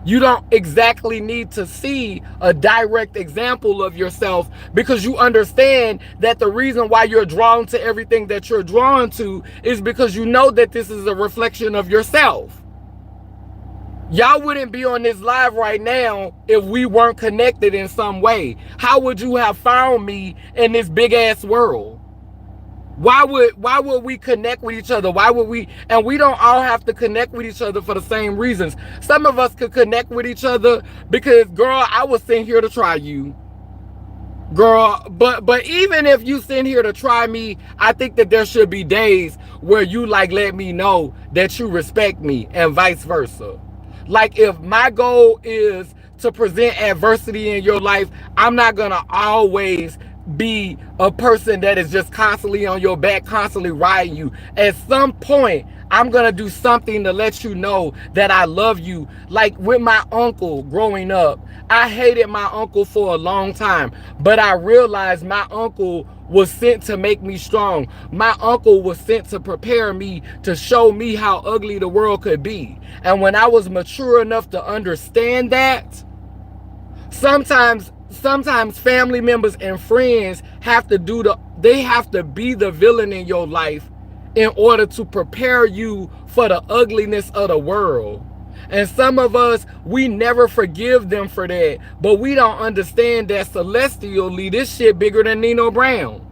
You don't exactly need to see a direct example of yourself because you understand that the reason why you're drawn to everything that you're drawn to is because you know that this is a reflection of yourself. Y'all wouldn't be on this live right now if we weren't connected in some way. How would you have found me in this big ass world? Why would we connect with each other? Why would we? And we don't all have to connect with each other for the same reasons. Some of us could connect with each other because, girl, I was sent here to try you. Girl, but even if you sent here to try me, I think that there should be days where you like let me know that you respect me and vice versa. Like if my goal is to present adversity in your life, I'm not gonna always be a person that is just constantly on your back, constantly riding you. At some point, I'm gonna do something to let you know that I love you. Like with my uncle growing up, I hated my uncle for a long time, but I realized my uncle was sent to make me strong. My uncle was sent to prepare me, to show me how ugly the world could be. And when I was mature enough to understand that, sometimes family members and friends have to be the villain in your life in order to prepare you for the ugliness of the world. And some of us, we never forgive them for that, but we don't understand that celestially this shit bigger than Nino Brown.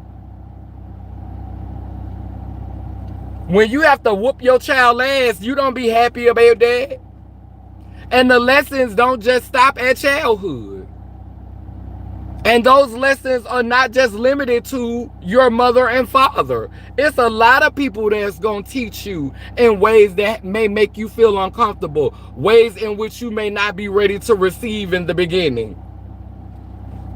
When you have to whoop your child ass, you don't be happy about that. And the lessons don't just stop at childhood. And those lessons are not just limited to your mother and father. It's a lot of people that's going to teach you in ways that may make you feel uncomfortable, ways in which you may not be ready to receive in the beginning.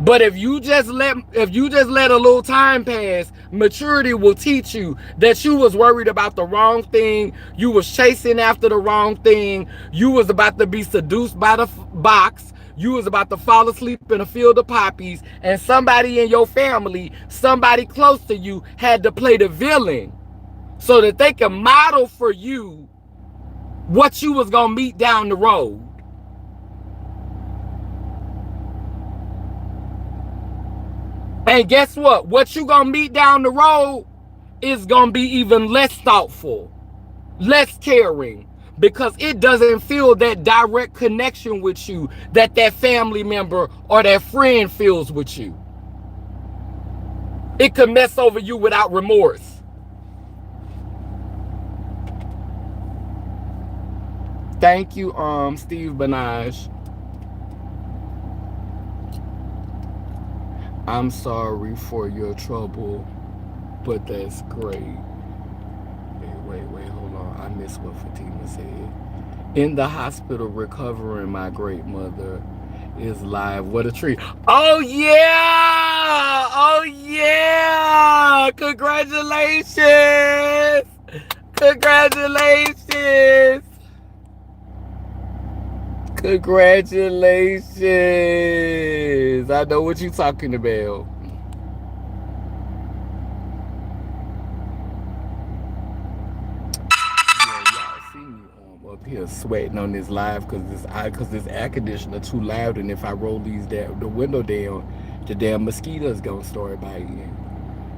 But if you just let a little time pass, maturity will teach you that you was worried about the wrong thing, you was chasing after the wrong thing, you was about to be seduced by the box, you was about to fall asleep in a field of poppies, and somebody in your family, somebody close to you, had to play the villain so that they can model for you what you was gonna meet down the road. And guess what? What you gonna meet down the road is gonna be even less thoughtful, less caring, because it doesn't feel that direct connection with you that that family member or that friend feels with you. It could mess over you without remorse. Thank you, Steve Benage. I'm sorry for your trouble, but that's great. Wait, hold on. I missed what Fatima said. In the hospital recovering, my great mother is live. What a treat. Oh, yeah! Oh, yeah! Congratulations! Congratulations! Congratulations! I know what you're talking about. Up here sweating on this live because this air conditioner too loud, and if I roll the window down, the damn mosquitoes gonna start biting.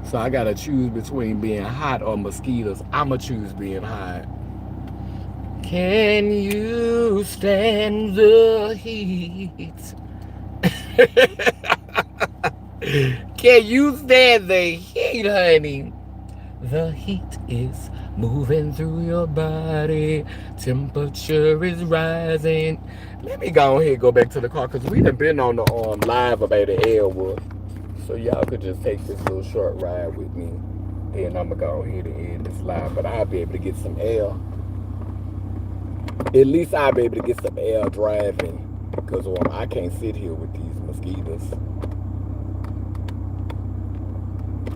So I gotta choose between being hot or mosquitoes. I'ma choose being hot. Can you stand the heat? Can you stand the heat, honey? The heat is moving through your body. Temperature is rising. Let me go ahead and go back to the car because we done been on the live about an hour. So y'all could just take this little short ride with me. Then I'm going to go ahead and end this live. But I'll be able to get some air. At least I'll be able to get some air driving. Because I can't sit here with these mosquitoes.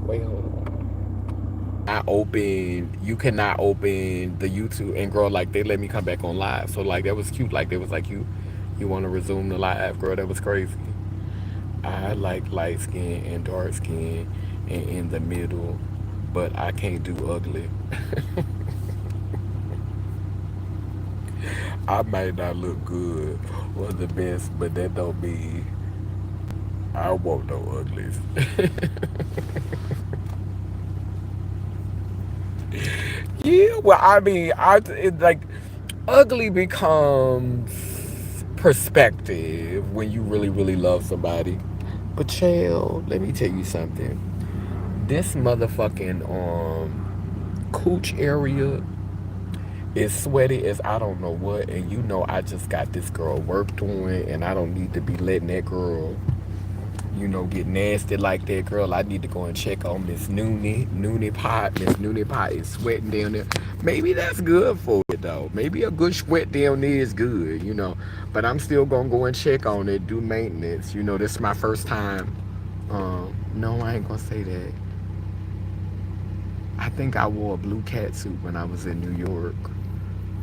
Wait, hold on. You cannot open the YouTube, and girl, like, they let me come back on live. So like that was cute. Like they was like, you want to resume the live, girl. That was crazy. I like light skin and dark skin and in the middle, but I can't do ugly. I might not look good or the best, but that don't mean I want no uglies. Yeah, well, I mean, like ugly becomes perspective when you really, really love somebody. But child, let me tell you something. This motherfucking cooch area is sweaty as I don't know what, and you know I just got this girl work doing, and I don't need to be letting that girl, get nasty like that, girl. I need to go and check on Miss Noonie Pot. Miss Noonie Pot is sweating down there. Maybe that's good for it, though. Maybe a good sweat down there is good, But I'm still going to go and check on it, do maintenance. This is my first time. No, I ain't going to say that. I think I wore a blue cat suit when I was in New York.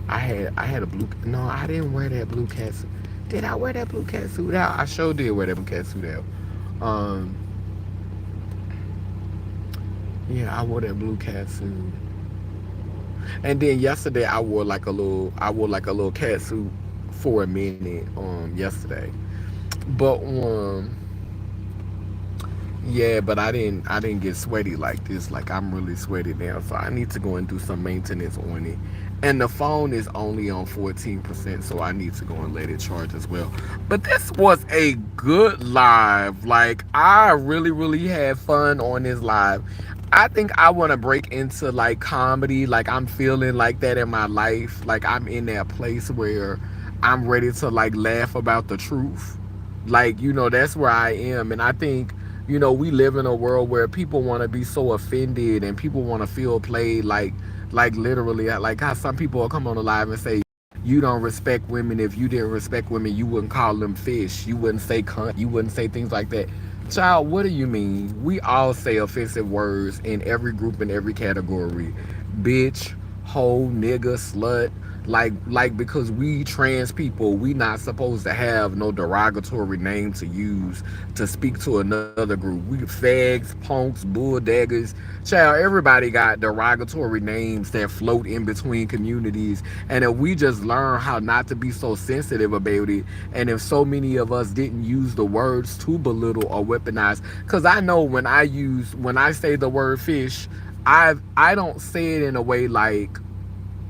I had a blue... No, I didn't wear that blue cat suit. Did I wear that blue cat suit out? I sure did wear that blue cat suit out. Yeah, I wore that blue cat suit. And then yesterday I wore like a little cat suit for a minute yesterday. But yeah, but I didn't get sweaty like this. Like I'm really sweaty now, so I need to go and do some maintenance on it. And the phone is only on 14%, so I need to go and let it charge as well. But this was a good live. Like, I really, really had fun on this live. I think I want to break into like comedy. Like I'm feeling like that in my life. Like I'm in that place where I'm ready to like laugh about the truth. Like, that's where I am. And I think, we live in a world where people want to be so offended and people want to feel played, like literally, like how some people will come on the live and say, you don't respect women. If you didn't respect women, you wouldn't call them fish. You wouldn't say cunt. You wouldn't say things like that. Child, what do you mean? We all say offensive words in every group, in every category. Bitch, hoe, nigga, slut. Like because we trans people, we not supposed to have no derogatory name to use to speak to another group. We fags, punks, bull daggers. Child, everybody got derogatory names that float in between communities. And if we just learn how not to be so sensitive about it, and if so many of us didn't use the words to belittle or weaponize, because I know when I say the word fish, I don't say it in a way like,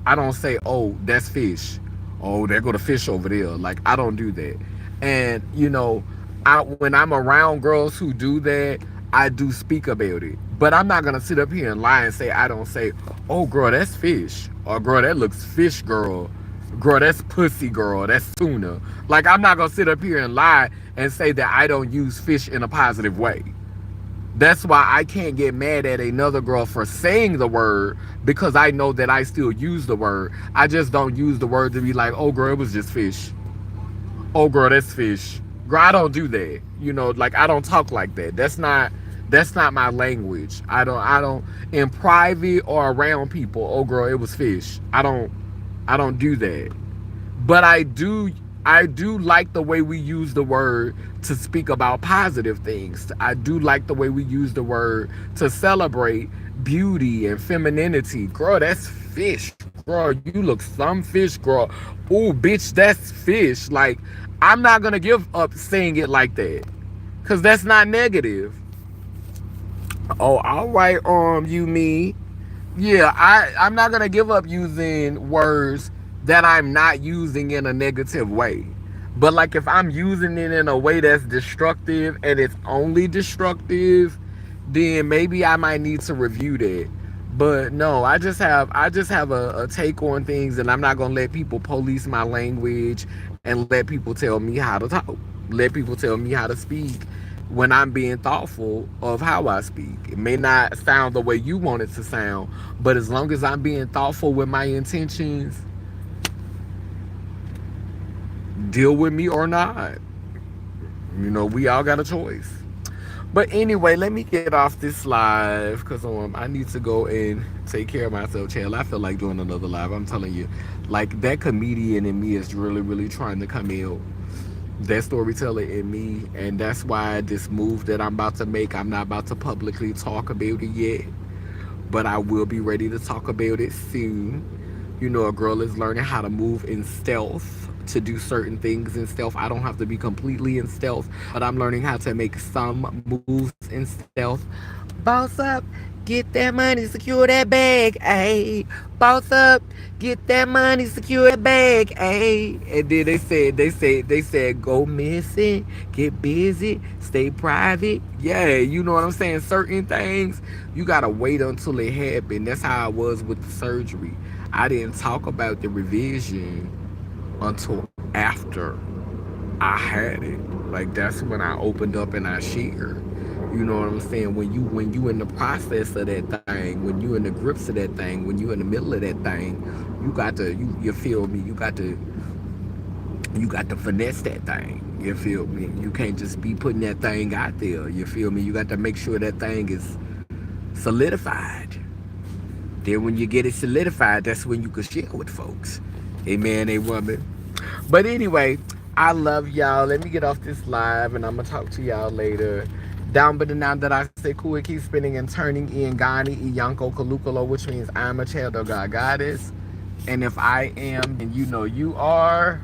I don't say, oh, that's fish. Oh, there go the fish over there. Like, I don't do that. And, when I'm around girls who do that, I do speak about it. But I'm not going to sit up here and lie and say, I don't say, oh, girl, that's fish. Or, girl, that looks fish, girl. Girl, that's pussy, girl. That's tuna. Like, I'm not going to sit up here and lie and say that I don't use fish in a positive way. That's why I can't get mad at another girl for saying the word, because I know that I still use the word. I just don't use the word to be like, oh girl, it was just fish. Oh girl, that's fish. Girl, I don't do that. Like I don't talk like that. That's not my language. I don't in private or around people, oh girl, it was fish. I don't do that. But I do like the way we use the word to speak about positive things. I do like the way we use the word to celebrate beauty and femininity. Girl, that's fish. Girl, you look some fish, girl. Ooh, bitch, that's fish. Like, I'm not gonna give up saying it like that. Cause that's not negative. Oh, all right, you me. Yeah, I'm not gonna give up using words that I'm not using in a negative way. But like if I'm using it in a way that's destructive and it's only destructive, then maybe I might need to review that. But no, I just have a take on things, and I'm not gonna let people police my language and let people tell me how to talk. Let people tell me how to speak when I'm being thoughtful of how I speak. It may not sound the way you want it to sound, but as long as I'm being thoughtful with my intentions, deal with me or not. We all got a choice. But anyway, let me get off this live because I need to go and take care of myself, child. I feel like doing another live. I'm telling you, like that comedian in me is really, really trying to come out. That storyteller in me, and that's why this move that I'm about to make, I'm not about to publicly talk about it yet, but I will be ready to talk about it soon. A girl is learning how to move in stealth, to do certain things in stealth. I don't have to be completely in stealth, but I'm learning how to make some moves in stealth. Boss up, get that money, secure that bag, ayy. Boss up, get that money, secure that bag, ayy. And then they said, go missing, get busy, stay private. Yeah, you know what I'm saying? Certain things, you gotta wait until it happened. That's how I was with the surgery. I didn't talk about the revision until after I had it. Like that's when I opened up and I shared. You know what I'm saying? When you in the process of that thing, when you in the grips of that thing, when you in the middle of that thing, you got to you feel me? You got to finesse that thing. You feel me? You can't just be putting that thing out there. You feel me? You got to make sure that thing is solidified. Then when you get it solidified, that's when you can share with folks. A man, a woman. But anyway, I love y'all. Let me get off this live and I'm gonna talk to y'all later. Down but the now that I say cool, it keeps spinning and turning in Gani, Iyanko, Kalukalo, which means I'm a child of God Goddess. And if I am, then you know you are.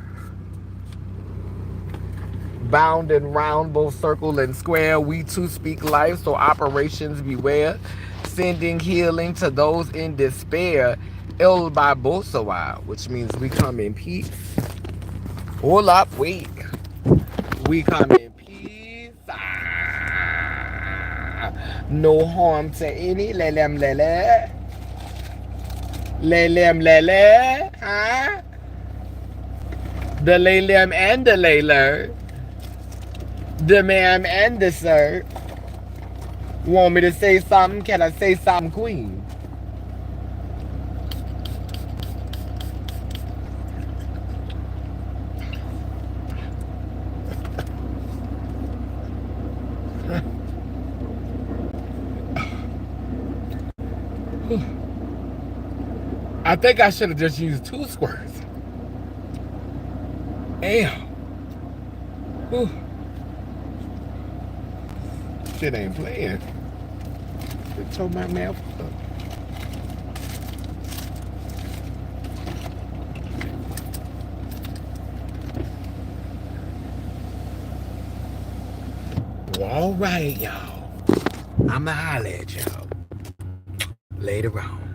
Bound and round, both circle and square, we too speak life, so operations beware. Sending healing to those in despair. El Babosawa, which means we come in peace. Hold up, wait. We come in peace. No harm to any. Lelem lele. Lelem lele. Huh? The lelem and the layler. The ma'am and the sir. Want me to say something? Can I say something, queen? I think I should have just used 2 squirts. Damn. Whew. Shit ain't playing. It tore my mouth up. Well, all right, y'all. I'ma holler at y'all later on.